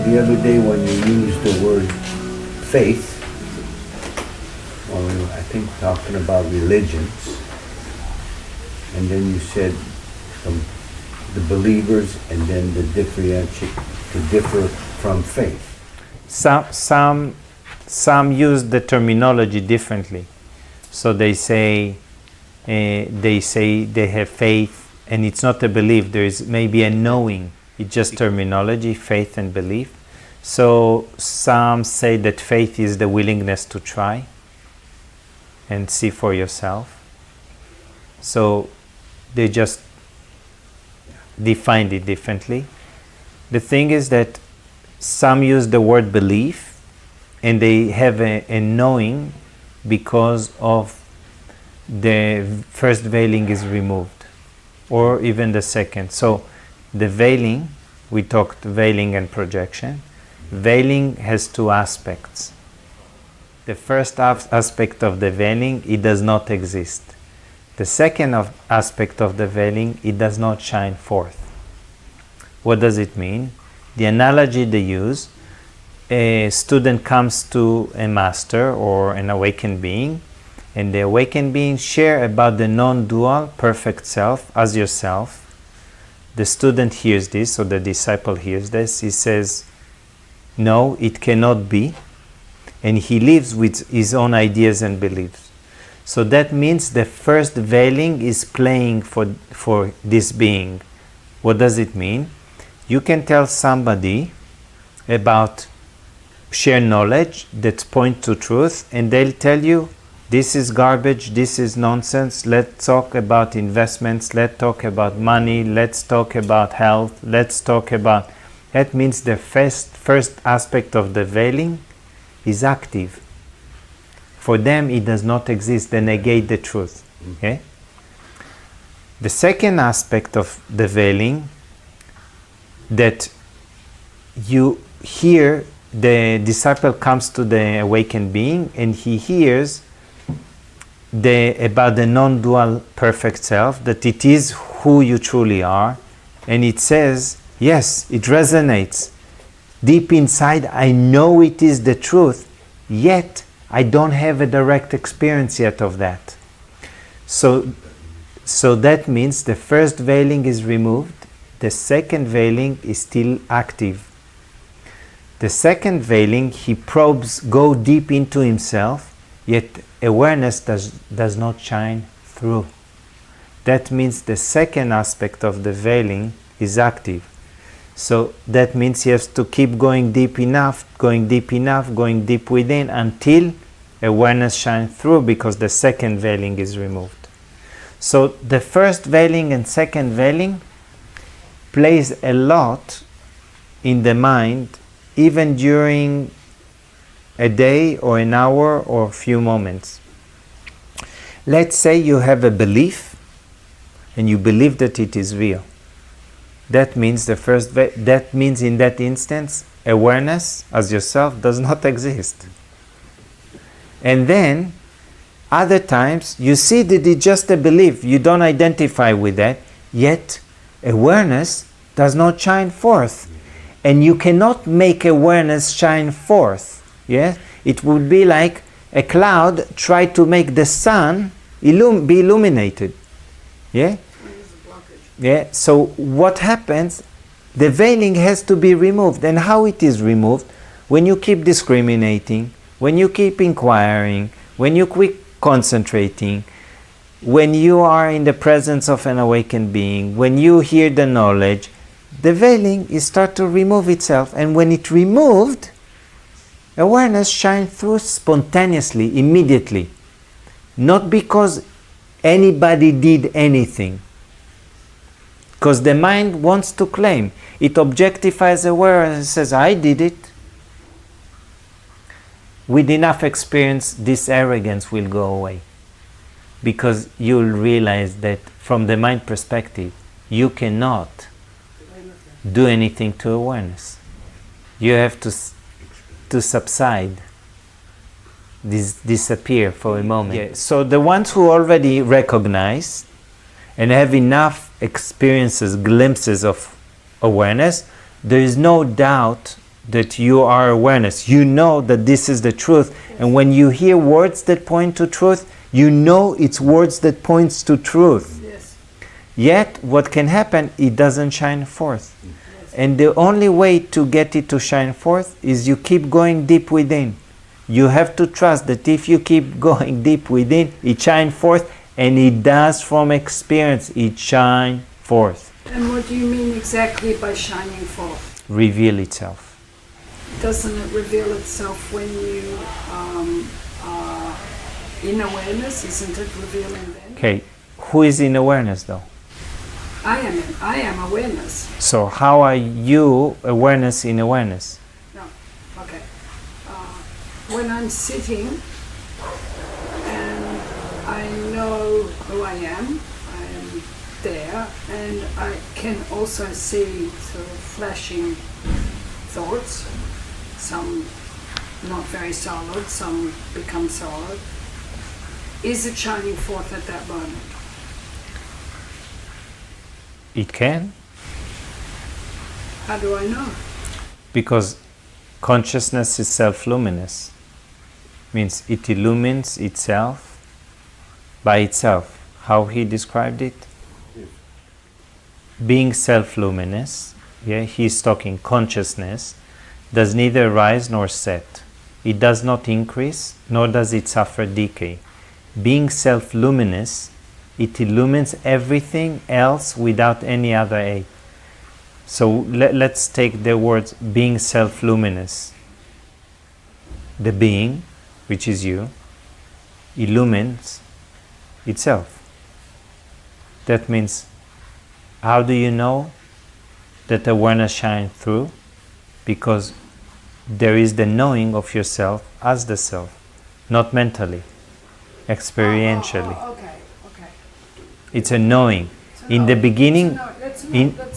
the other day when you used the word faith, or I think talking about religions, and then you said the believers, and then the differ from faith. Some use the terminology differently. So they say they have faith, and it's not a belief. There is maybe a knowing. It's just terminology, faith and belief. So some say that faith is the willingness to try and see for yourself. So they just defined it differently. The thing is that some use the word belief, and they have a knowing because of the first veiling is removed, or even the second. So the veiling, we talked veiling and projection. Veiling has two aspects. The first aspect of the veiling, it does not exist. The second aspect of the veiling, it does not shine forth. What does it mean? The analogy they use, a student comes to a master or an awakened being, and the awakened being share about the non-dual perfect self as yourself. The student hears this, or the disciple hears this. He says, no, it cannot be. And he lives with his own ideas and beliefs. So that means the first veiling is playing for this being. What does it mean? You can tell somebody about share knowledge that point to truth, and they'll tell you, this is garbage, this is nonsense, let's talk about investments, let's talk about money, let's talk about health, let's talk about... That means the first aspect of the veiling is active. For them, it does not exist. They negate the truth. Okay? The second aspect of the veiling, that you hear, the disciple comes to the awakened being, and he hears about the non-dual perfect self, that it is who you truly are, and it says, yes, it resonates. Deep inside, I know it is the truth, yet I don't have a direct experience yet of that. So that means the first veiling is removed, the second veiling is still active. The second veiling, he probes, go deep into himself, yet awareness does not shine through. That means the second aspect of the veiling is active. So that means he has to keep going deep enough, going deep within, until awareness shines through, because the second veiling is removed. So the first veiling and second veiling plays a lot in the mind, even during a day or an hour or a few moments. Let's say you have a belief and you believe that it is real. That means that means in that instance, awareness as yourself does not exist. And then other times you see that it's just a belief, you don't identify with that, yet awareness does not shine forth. And you cannot make awareness shine forth. Yeah? It would be like a cloud try to make the sun be illuminated. Yeah? Yeah. So what happens? The veiling has to be removed. And how it is removed? When you keep discriminating, when you keep inquiring, when you keep concentrating, when you are in the presence of an awakened being, when you hear the knowledge, the veiling is start to remove itself. And when it removed, awareness shines through spontaneously, immediately. Not because anybody did anything. Because the mind wants to claim. It objectifies awareness and says, I did it. With enough experience, this arrogance will go away. Because you'll realize that from the mind perspective, you cannot do anything to awareness. You have to subside, disappear for a moment. Yeah. So the ones who already recognize and have enough experiences, glimpses of awareness, there is no doubt that you are awareness. You know that this is the truth. And when you hear words that point to truth, you know it's words that points to truth. Yes. Yet, what can happen, it doesn't shine forth. And the only way to get it to shine forth is you keep going deep within. You have to trust that if you keep going deep within, it shines forth, and it does from experience, it shines forth. And what do you mean exactly by shining forth? Reveal itself. Doesn't it reveal itself when you are in awareness? Isn't it revealing then? Okay, who is in awareness though? I am awareness. So how are you awareness in awareness? No, okay. When I'm sitting and I know who I am there, and I can also see sort of flashing thoughts, some not very solid, some become solid. Is it shining forth at that moment? It can, How do I know? because consciousness is self-luminous. Means it illumines itself by itself. How he described it? Being self-luminous, he's talking consciousness, does neither rise nor set. It does not increase, nor does it suffer decay. Being self-luminous, it illumines everything else without any other aid. So let's take the words being self-luminous. The being, which is you, illumines itself. That means, how do you know that awareness shines through? Because there is the knowing of yourself as the self, not mentally, experientially. Okay. It's a knowing. In the beginning,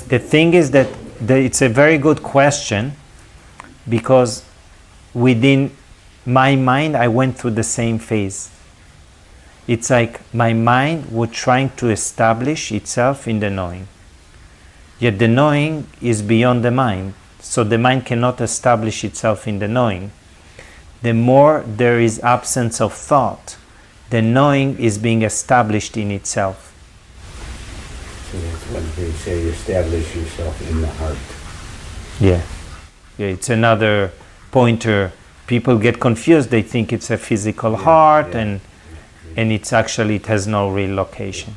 the thing is that it's a very good question, because within my mind I went through the same phase. It's like my mind was trying to establish itself in the knowing. Yet the knowing is beyond the mind, so the mind cannot establish itself in the knowing. The more there is absence of thought, the knowing is being established in itself. So that's when they say establish yourself in the heart. Yeah, it's another pointer. People get confused. They think it's a physical heart, and it's actually, it has no real location.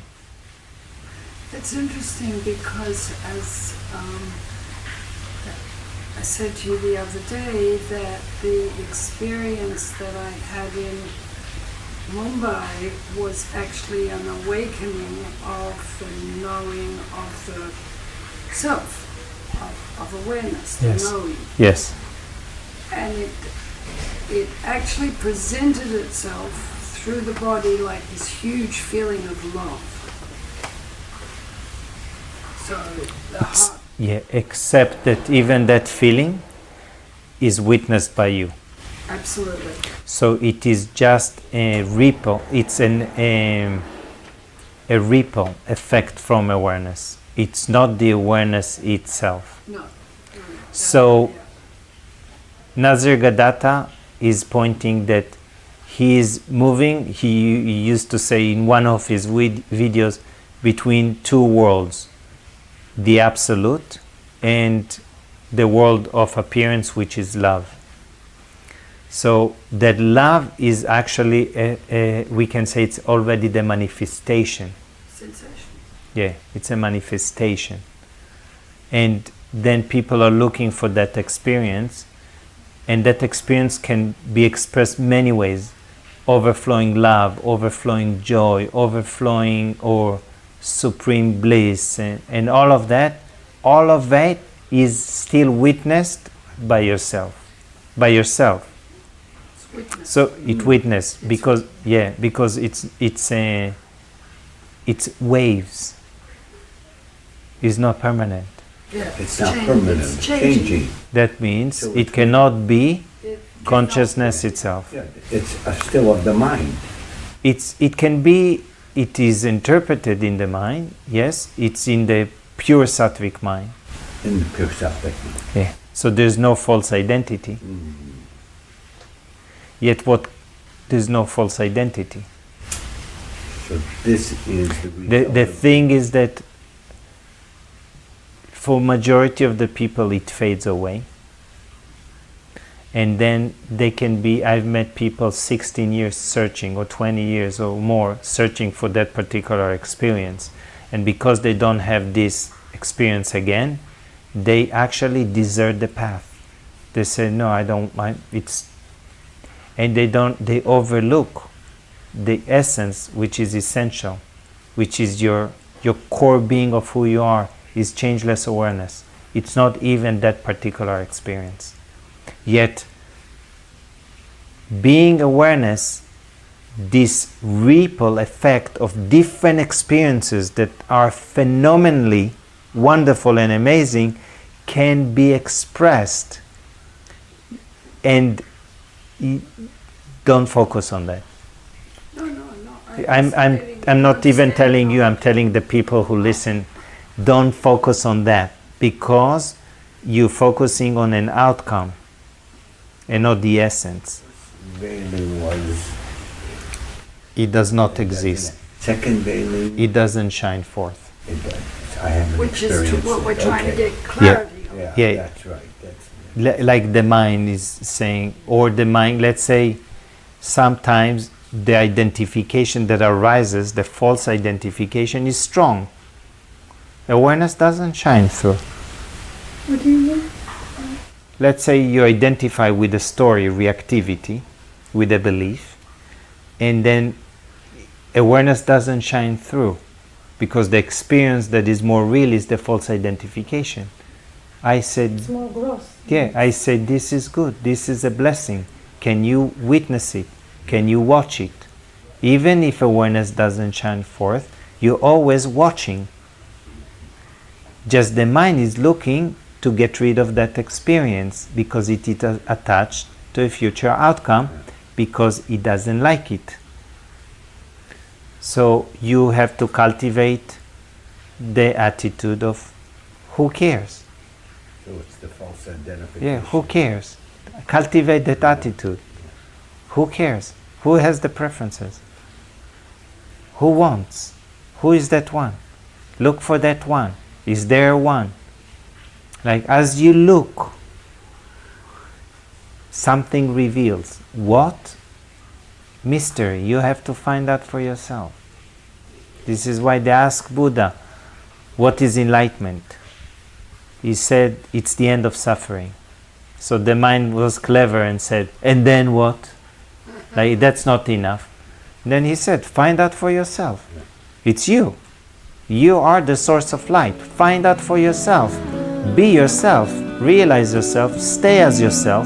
It's interesting because, as I said to you the other day, that the experience that I had in Mumbai was actually an awakening of the knowing of the self, of awareness, the knowing. Yes. And it actually presented itself through the body like this huge feeling of love. So the heart. Yeah, except that even that feeling is witnessed by you. Absolutely. So it is just a ripple. It's a ripple effect from awareness. It's not the awareness itself. No. So Nazir Gadata is pointing that he is moving, he used to say in one of his videos, between two worlds, the absolute and the world of appearance, which is love. So that love is actually, we can say it's already the manifestation. Sensation. Yeah, it's a manifestation. And then people are looking for that experience, and that experience can be expressed many ways. Overflowing love, overflowing joy, overflowing or supreme bliss, and all of that is still witnessed by yourself. So it witnessed because it's waves. It's not permanent. Yeah, It's not permanent, it's changing. That means So it cannot be consciousness itself. Yeah, it's still of the mind. It can be. It is interpreted in the mind. Yes, it's in the pure sattvic mind. In the pure sattvic mind. Yeah. So there's no false identity. Yet there's no false identity. So this is The thing is that for majority of the people it fades away. And then they can be, I've met people 16 years searching, or 20 years or more searching for that particular experience. And because they don't have this experience again, they actually desert the path. They say, no, I don't mind. And they overlook the essence, which is essential, which is your core being of who you are, is changeless awareness. It's not even that particular experience. Yet, being awareness, this ripple effect of different experiences that are phenomenally wonderful and amazing can be expressed, and don't focus on that. No. I'm not even telling you, I'm telling the people who listen, don't focus on that, because you're focusing on an outcome and not the essence. veiling was. It does not exist. Second veiling. It doesn't shine forth. It does. I haven't Which is experienced what we're it. trying to Okay. get clarity on. Yeah, Yeah. that's right. That's Like the mind is saying, or the mind, let's say, sometimes the identification that arises, the false identification, is strong. Awareness doesn't shine through. What do you mean? Let's say you identify with a story, reactivity, with a belief, and then awareness doesn't shine through, because the experience that is more real is the false identification. I said, It's more gross. yeah, I said, this is good, this is a blessing. Can you witness it? Can you watch it? Even if awareness doesn't shine forth, you're always watching. Just the mind is looking to get rid of that experience because it is attached to a future outcome, because it doesn't like it. So you have to cultivate the attitude of who cares? So it's the false identification. Yeah, who cares? Cultivate that attitude. Who cares? Who has the preferences? Who wants? Who is that one? Look for that one. Is there one? Like, as you look, something reveals. What? Mystery. You have to find out for yourself. This is why they ask Buddha, what is enlightenment? He said, it's the end of suffering. So the mind was clever and said, and then what? Like, that's not enough. Then he said, find out for yourself. It's you. You are the source of light. Find out for yourself. Be yourself. Realize yourself. Stay as yourself.